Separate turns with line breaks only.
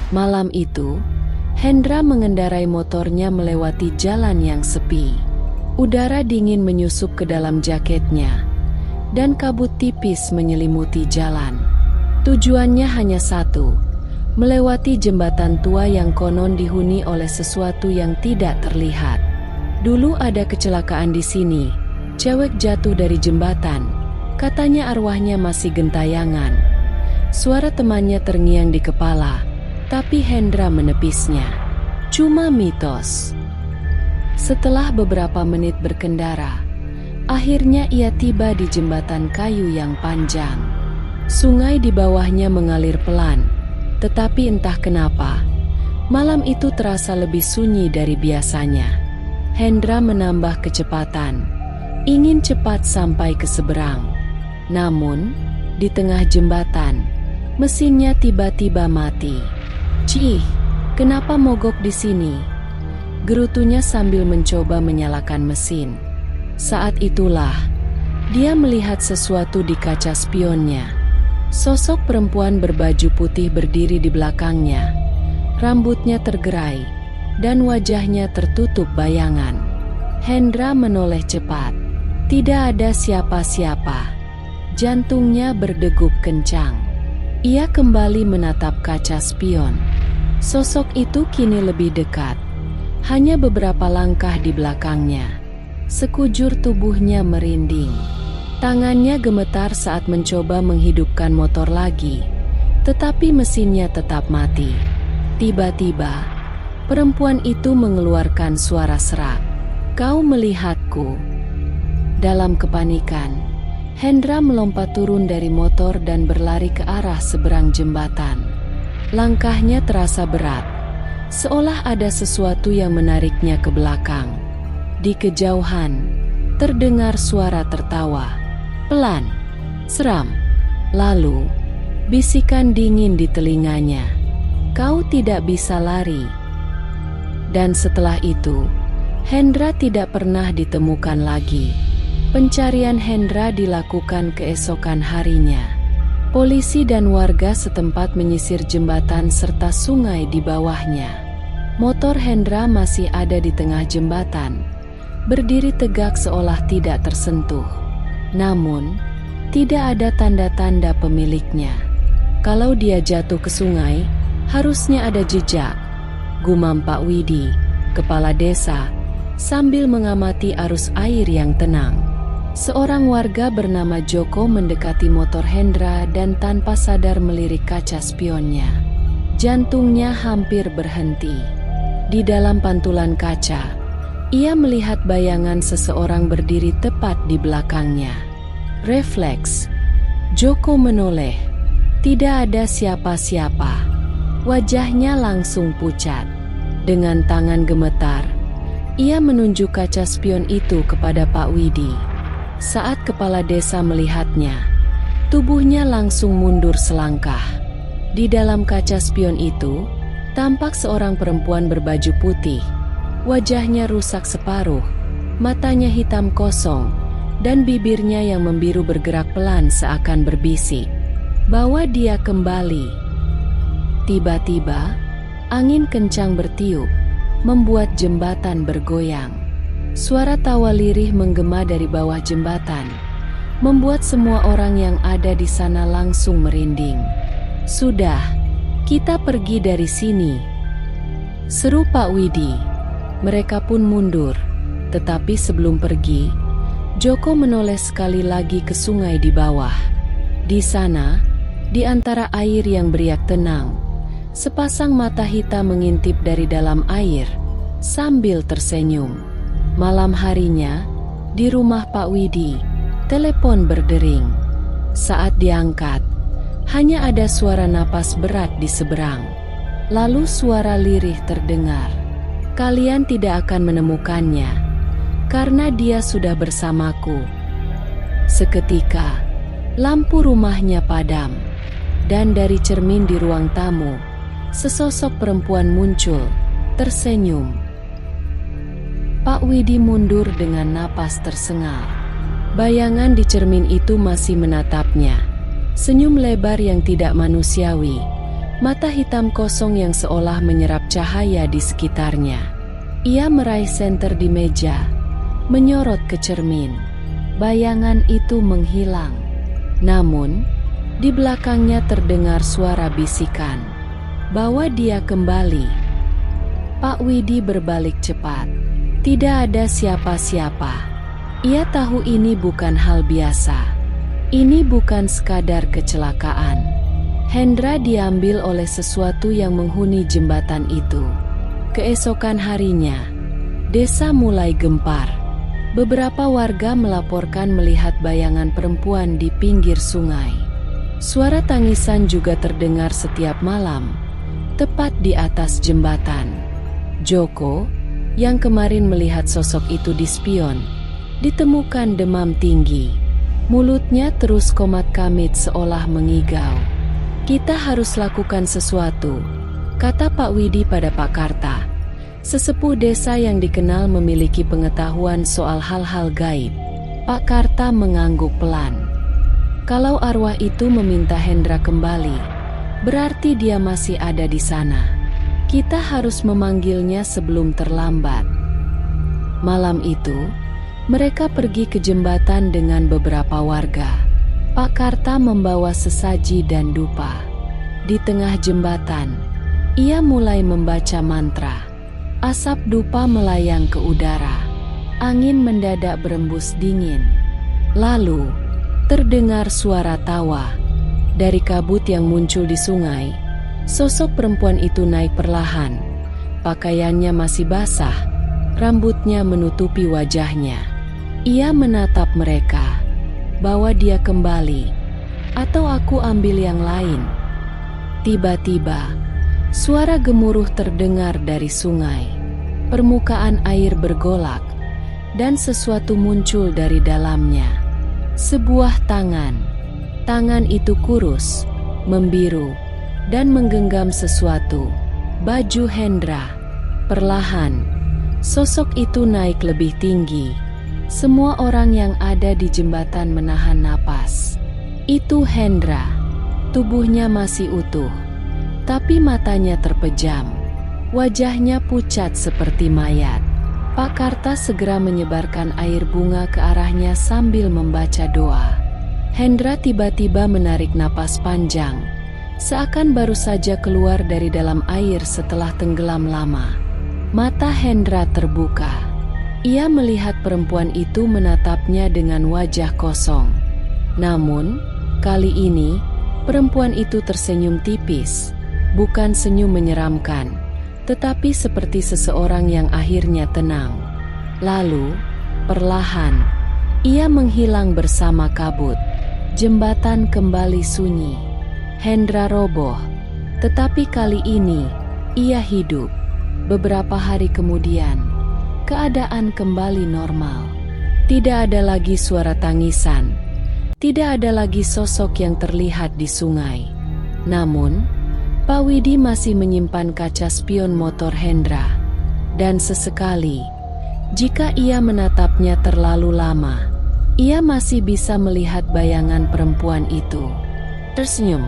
Malam itu, Hendra mengendarai motornya melewati jalan yang sepi. Udara dingin menyusup ke dalam jaketnya, dan kabut tipis menyelimuti jalan. Tujuannya hanya satu, melewati jembatan tua yang konon dihuni oleh sesuatu yang tidak terlihat. Dulu ada kecelakaan di sini, cewek jatuh dari jembatan, katanya arwahnya masih gentayangan. Suara temannya terngiang di kepala, tapi Hendra menepisnya. Cuma mitos. Setelah beberapa menit berkendara, akhirnya ia tiba di jembatan kayu yang panjang. Sungai di bawahnya mengalir pelan, tetapi entah kenapa, malam itu terasa lebih sunyi dari biasanya. Hendra menambah kecepatan, ingin cepat sampai ke seberang. Namun, di tengah jembatan, mesinnya tiba-tiba mati. "Cih, kenapa mogok di sini?" gerutunya sambil mencoba menyalakan mesin. Saat itulah, dia melihat sesuatu di kaca spionnya. Sosok perempuan berbaju putih berdiri di belakangnya. Rambutnya tergerai, dan wajahnya tertutup bayangan. Hendra menoleh cepat. Tidak ada siapa-siapa. Jantungnya berdegup kencang. Ia kembali menatap kaca spion. Sosok itu kini lebih dekat. Hanya beberapa langkah di belakangnya. Sekujur tubuhnya merinding. Tangannya gemetar saat mencoba menghidupkan motor lagi, tetapi mesinnya tetap mati. Tiba-tiba, perempuan itu mengeluarkan suara serak. "Kau melihatku?" Dalam kepanikan, Hendra melompat turun dari motor dan berlari ke arah seberang jembatan. Langkahnya terasa berat, seolah ada sesuatu yang menariknya ke belakang. Di kejauhan, terdengar suara tertawa. Pelan, seram. Lalu, bisikan dingin di telinganya. "Kau tidak bisa lari." Dan setelah itu, Hendra tidak pernah ditemukan lagi. Pencarian Hendra dilakukan keesokan harinya. Polisi dan warga setempat menyisir jembatan serta sungai di bawahnya. Motor Hendra masih ada di tengah jembatan, berdiri tegak seolah tidak tersentuh. Namun, tidak ada tanda-tanda pemiliknya. "Kalau dia jatuh ke sungai, harusnya ada jejak," gumam Pak Widi, kepala desa, sambil mengamati arus air yang tenang. Seorang warga bernama Joko mendekati motor Hendra dan tanpa sadar melirik kaca spionnya. Jantungnya hampir berhenti. Di dalam pantulan kaca, ia melihat bayangan seseorang berdiri tepat di belakangnya. Refleks, Joko menoleh. Tidak ada siapa-siapa. Wajahnya langsung pucat. Dengan tangan gemetar, ia menunjuk kaca spion itu kepada Pak Widi. Saat kepala desa melihatnya, tubuhnya langsung mundur selangkah. Di dalam kaca spion itu, tampak seorang perempuan berbaju putih. Wajahnya rusak separuh, matanya hitam kosong, dan bibirnya yang membiru bergerak pelan seakan berbisik, "Bawa dia kembali." Tiba-tiba, angin kencang bertiup, membuat jembatan bergoyang. Suara tawa lirih menggema dari bawah jembatan, membuat semua orang yang ada di sana langsung merinding. "Sudah, kita pergi dari sini," seru Pak Widi. Mereka pun mundur, tetapi sebelum pergi, Joko menoleh sekali lagi ke sungai di bawah. Di sana, di antara air yang beriak tenang, sepasang mata hitam mengintip dari dalam air, sambil tersenyum. Malam harinya, di rumah Pak Widi, telepon berdering. Saat diangkat, hanya ada suara napas berat di seberang. Lalu suara lirih terdengar. "Kalian tidak akan menemukannya, karena dia sudah bersamaku." Seketika, lampu rumahnya padam, dan dari cermin di ruang tamu, sesosok perempuan muncul, tersenyum. Pak Widi mundur dengan napas tersengal. Bayangan di cermin itu masih menatapnya. Senyum lebar yang tidak manusiawi, Mata hitam kosong yang seolah menyerap cahaya di sekitarnya. Ia meraih senter di meja, menyorot ke cermin. Bayangan itu menghilang. Namun, di belakangnya terdengar suara bisikan. Bawa dia kembali. Pak Widi berbalik cepat. Tidak ada siapa-siapa. Ia tahu ini bukan hal biasa. Ini bukan sekadar kecelakaan. Hendra diambil oleh sesuatu yang menghuni jembatan itu. Keesokan harinya, desa mulai gempar. Beberapa warga melaporkan melihat bayangan perempuan di pinggir sungai. Suara tangisan juga terdengar setiap malam, tepat di atas jembatan. Joko, yang kemarin melihat sosok itu di spion, ditemukan demam tinggi. Mulutnya terus komat-kamit seolah mengigau. Kita harus lakukan sesuatu, kata Pak Widi pada Pak Karta, sesepuh desa yang dikenal memiliki pengetahuan soal hal-hal gaib. Pak Karta mengangguk pelan. Kalau arwah itu meminta Hendra kembali, berarti dia masih ada di sana. Kita harus memanggilnya sebelum terlambat. Malam itu, mereka pergi ke jembatan dengan beberapa warga. Pak Karta membawa sesaji dan dupa. Di tengah jembatan, ia mulai membaca mantra. Asap dupa melayang ke udara. Angin mendadak berembus dingin. Lalu, terdengar suara tawa. Dari kabut yang muncul di sungai, sosok perempuan itu naik perlahan. Pakaiannya masih basah, rambutnya menutupi wajahnya. Ia menatap mereka. Bawa dia kembali, atau aku ambil yang lain. Tiba-tiba, suara gemuruh terdengar dari sungai. Permukaan air bergolak, dan sesuatu muncul dari dalamnya. Sebuah tangan. Tangan itu kurus, membiru, dan menggenggam sesuatu. Baju Hendra. Perlahan, sosok itu naik lebih tinggi. Semua orang yang ada di jembatan menahan napas. Itu Hendra. Tubuhnya masih utuh, tapi matanya terpejam. Wajahnya pucat seperti mayat. Pak Karta segera menyebarkan air bunga ke arahnya sambil membaca doa. Hendra tiba-tiba menarik napas panjang, seakan baru saja keluar dari dalam air setelah tenggelam lama. Mata Hendra terbuka. Ia melihat perempuan itu menatapnya dengan wajah kosong. Namun, kali ini, perempuan itu tersenyum tipis. Bukan senyum menyeramkan, tetapi seperti seseorang yang akhirnya tenang. Lalu, perlahan, ia menghilang bersama kabut. Jembatan kembali sunyi. Hendra roboh, tetapi kali ini, ia hidup. Beberapa hari kemudian, keadaan kembali normal. Tidak ada lagi suara tangisan. Tidak ada lagi sosok yang terlihat di sungai. Namun, Pak Widi masih menyimpan kaca spion motor Hendra. Dan sesekali, jika ia menatapnya terlalu lama, ia masih bisa melihat bayangan perempuan itu tersenyum.